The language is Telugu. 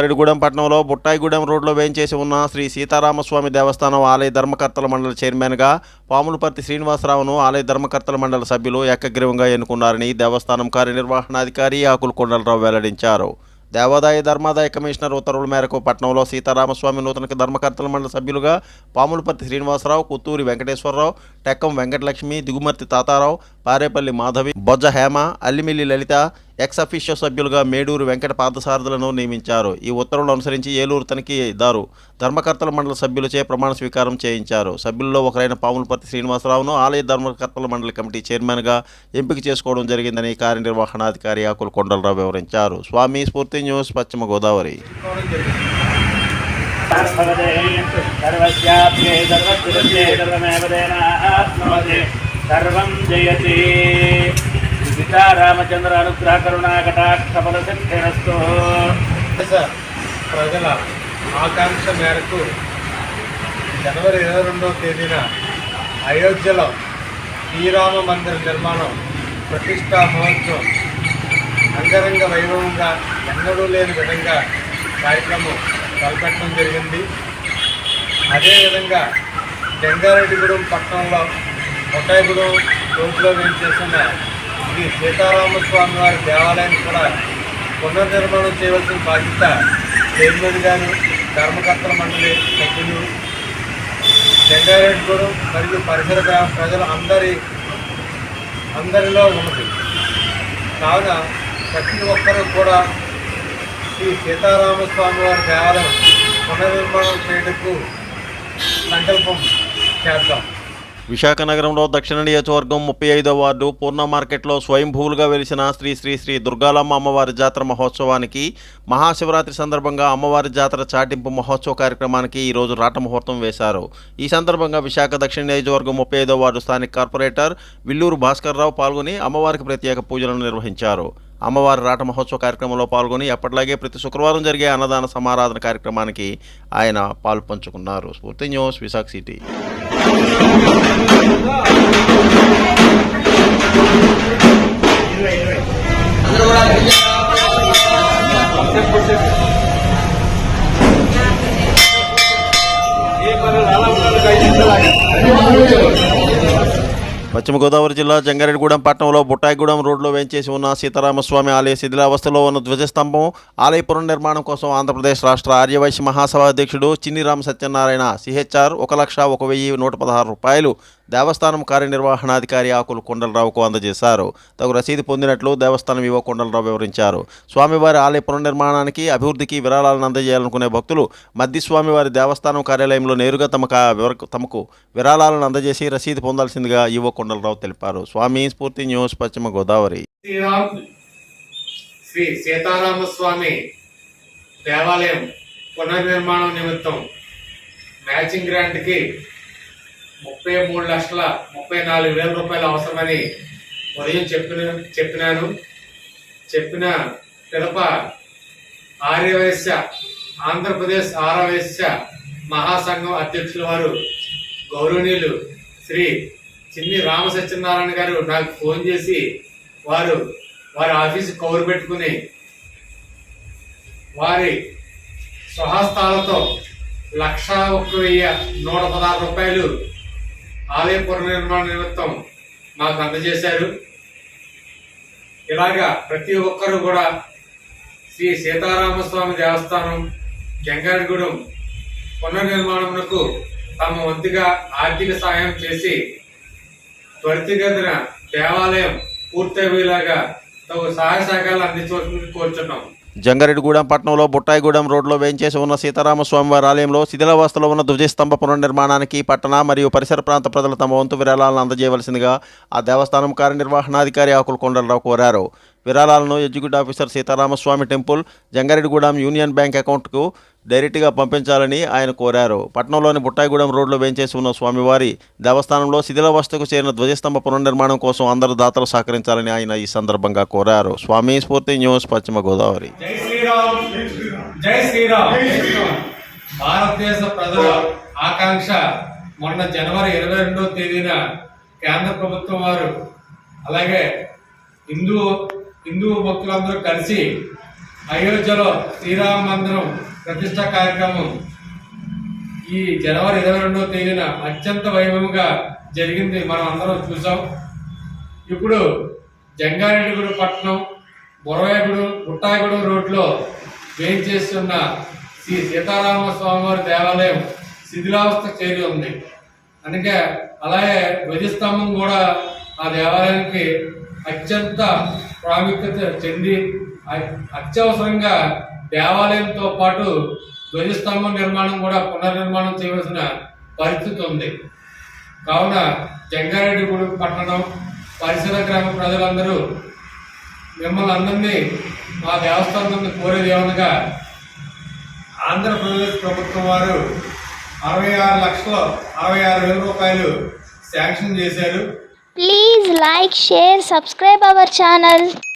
జంగారెడ్డిగూడెం పట్టణంలో బుట్టాయిగూడెం రోడ్లో వేయించేసి ఉన్న శ్రీ సీతారామస్వామి దేవస్థానం ఆలయ ధర్మకర్తల మండలి చైర్మన్గా పాములపర్తి శ్రీనివాసరావును ఆలయ ధర్మకర్తల మండలి సభ్యులు ఏకగ్రీవంగా ఎన్నుకున్నారని దేవస్థానం కార్యనిర్వహణాధికారి ఆకుల కొండలరావు వెల్లడించారు. దేవాదాయ ధర్మాదాయ కమిషనర్ ఉత్తర్వుల మేరకు పట్టణంలో సీతారామస్వామి నూతన ధర్మకర్తల మండలి సభ్యులుగా పాములపర్తి శ్రీనివాసరావు, కుత్తూరి వెంకటేశ్వరరావు, టెక్కం వెంకటలక్ష్మి, దిగుమర్తి తాతారావు, పారేపల్లి మాధవి, బొజ్జ హేమ, అల్లిమిల్లి లలిత ఎక్స్ అఫీషియో సభ్యులుగా మేడూరు వెంకట పార్థసారథులను నియమించారు. ఈ ఉత్తర్వులు అనుసరించి ఏలూరు తనిఖీదారు ధర్మకర్తల మండలి సభ్యులచే ప్రమాణ స్వీకారం చేయించారు. సభ్యుల్లో ఒకరైన పాములపర్తి శ్రీనివాసరావును ఆలయ ధర్మకర్తల మండలి కమిటీ చైర్మన్గా ఎంపిక చేసుకోవడం జరిగిందని కార్యనిర్వహణాధికారి ఆకుల కొండలరావు వివరించారు. స్వామి స్ఫూర్తి న్యూస్, పశ్చిమ గోదావరి. సీతారామచంద్ర అనుగ్రహ కరుణా కటాక్ష ఫల సిద్ధిరస్తు. ప్రజల ఆకాంక్ష మేరకు జనవరి 22వ తేదీన అయోధ్యలో శ్రీరామ మందిర నిర్మాణం ప్రతిష్టా మహోత్సవం అంగరంగ వైభవంగా ఎన్నడూ లేని విధంగా కార్యక్రమం తలపెట్టడం జరిగింది. అదేవిధంగా జంగారెడ్డిగూడెం పట్టణంలో బుట్టాయిగూడెం రోడ్లో వేయించేసిన శ్రీ సీతారామస్వామి వారి దేవాలయాన్ని కూడా పునర్నిర్మాణం చేయవలసిన బాధ్యత చైర్మన్ గారు, ధర్మకర్తల మండలి సభ్యులు, జంగారెడ్డిగూడెం మరియు పరిసర గ్రామ ప్రజలు అందరిలో ఉన్నది. కావున ప్రతి ఒక్కరూ కూడా శ్రీ సీతారామస్వామి వారి దేవాలయం పునర్నిర్మాణం చేయడానికి సంకల్పం చేద్దాం. విశాఖ నగరంలో దక్షిణ నియోజకవర్గం 35వ వార్డు పూర్ణ మార్కెట్లో స్వయంభూలుగా వెలిసిన శ్రీ శ్రీ శ్రీ దుర్గాలమ్మ అమ్మవారి జాతర మహోత్సవానికి మహాశివరాత్రి సందర్భంగా అమ్మవారి జాతర చాటింపు మహోత్సవ కార్యక్రమానికి ఈరోజు రాట ముహూర్తం వేశారు. ఈ సందర్భంగా విశాఖ దక్షిణ నియోజకవర్గం 35వ వార్డు స్థానిక కార్పొరేటర్ విల్లూరు భాస్కర్రావు పాల్గొని అమ్మవారికి ప్రత్యేక పూజలను నిర్వహించారు. అమ్మవారి రాట మహోత్సవ కార్యక్రమంలో పాల్గొని ఎప్పటిలాగే ప్రతి శుక్రవారం జరిగే అన్నదాన సమారాధన కార్యక్రమానికి ఆయన పాల్పంచుకున్నారు. స్ఫూర్తి న్యూస్, విశాఖ సిటీ. పశ్చిమ గోదావరి జిల్లా జంగారెడ్డిగూడెం పట్టణంలో బుట్టాయిగూడెం రోడ్లో వేయించేసి ఉన్న సీతారామస్వామి ఆలయ శిథిలావస్థలో ఉన్న ధ్వజస్తంభం ఆలయ పునర్నిర్మాణం కోసం ఆంధ్రప్రదేశ్ రాష్ట్ర ఆర్యవైశ్య మహాసభ అధ్యక్షుడు చిన్నిరామ సత్యనారాయణ సిహెచ్ఆర్ 1,01,100 రూపాయలు దేవస్థానం కార్యనిర్వహణాధికారి ఆకుల కొండలరావుకు అందజేశారు. తగు రసీదు పొందినట్లు దేవస్థానం ఈవో కొండలరావు వివరించారు. స్వామివారి ఆలయ పునర్నిర్మాణానికి అభివృద్ధికి విరాళాలను అందజేయాలనుకునే భక్తులు మద్ది స్వామివారి దేవస్థానం కార్యాలయంలో నేరుగా తమకు విరాళాలను అందజేసి రసీదు పొందాల్సిందిగా ఈవో కొండలరావు తెలిపారు. స్వామి స్ఫూర్తి న్యూస్, పశ్చిమ గోదావరి. శ్రీ సీతారామస్వామి దేవాలయం పునర్నిర్మాణం నిమిత్తం మ్యాచింగ్ గ్రాంట్కి 33,34,000 రూపాయలు అవసరమని ఉదయం చెప్పిన పిదప ఆంధ్రప్రదేశ్ ఆర్యవైశ్య మహాసంఘం అధ్యక్షుల వారు గౌరవనీయులు శ్రీ చిన్ని రామ సత్యనారాయణ గారు నాకు ఫోన్ చేసి వారి ఆఫీసు కౌరు పెట్టుకుని వారి స్వహస్తాలతో 1,01,116 రూపాయలు ఆలయ పునర్నిర్మాణ నిమిత్తం మాకు అందజేశారు. ఇలాగా ప్రతి ఒక్కరూ కూడా శ్రీ సీతారామస్వామి దేవస్థానం జంగారెడ్డిగూడెం పునర్నిర్మాణమునకు తమ వంతుగా ఆర్థిక సహాయం చేసి త్వరితగతిన దేవాలయం పూర్తయ్యేలాగా తగు సహాయ సహకారాలు అందించవలసింది కోరుచున్నాం. జంగారెడ్డిగూడెం పట్టణంలో బుట్టాయిగూడెం రోడ్లో వేయించేసి ఉన్న సీతారామస్వామివారి ఆలయంలో శిథిలావస్థలో ఉన్న ధ్వజస్తంభ పునర్నిర్మాణానికి పట్టణ మరియు పరిసర ప్రాంత ప్రజలు తమ వంతు విరాళాలను అందజేయవలసిందిగా ఆ దేవస్థానం కార్యనిర్వహణాధికారి ఆకుల కొండలరావు కోరారు. విరాళాలను executive officer Sitaramaswamy temple Jangareddygudem union bank అకౌంట్కు డైరెక్ట్గా పంపించాలని ఆయన కోరారు. పట్టణంలోని బుట్టాయిగూడెం రోడ్లో వేయించేసి ఉన్న స్వామివారి దేవస్థానంలో శిథిలావస్థకు చేరిన ధ్వజస్తంభ పునర్నిర్మాణం కోసం అందరూ దాతలు సహకరించాలని ఆయన ఈ సందర్భంగా కోరారు. స్వామి స్ఫూర్తి న్యూస్, పశ్చిమ గోదావరి. జై శ్రీరామ్. భారతదేశ ప్రజల ఆకాంక్ష మొన్న జనవరి 22వ తేదీన కేంద్ర ప్రభుత్వం వారు అలాగే హిందూ భక్తులందరూ కలిసి అయోధ్యలో శ్రీరామ మందిరం ప్రతిష్ట కార్యక్రమం ఈ జనవరి 22వ తేదీన అత్యంత వైభవంగా జరిగింది, మనం అందరం చూసాం. ఇప్పుడు జంగారెడ్డిగూడెం పట్టణం బుట్టాయిగూడెం రోడ్లో వేయించేస్తున్న శ్రీ సీతారామ స్వామివారి దేవాలయం శిథిలావస్థ చేరి ఉంది. అందుకే అలాగే ధ్వజస్తంభం కూడా ఆ దేవాలయానికి అత్యంత ప్రాముఖ్యత చెంది అత్యవసరంగా దేవాలయంతో పాటు ధ్వజస్తంభం నిర్మాణం కూడా పునర్నిర్మాణం చేయవలసిన పరిస్థితి ఉంది. కావున జంగారెడ్డిగూడెం పట్టణం పరిసర గ్రామ ప్రజలందరూ మిమ్మల్ని అందరినీ మా దేవస్థానం కోరేది ఏమనగా, ఆంధ్రప్రదేశ్ ప్రభుత్వం వారు 66,66,000 రూపాయలు శాంక్షన్ చేశారు. Please like, share, subscribe our channel.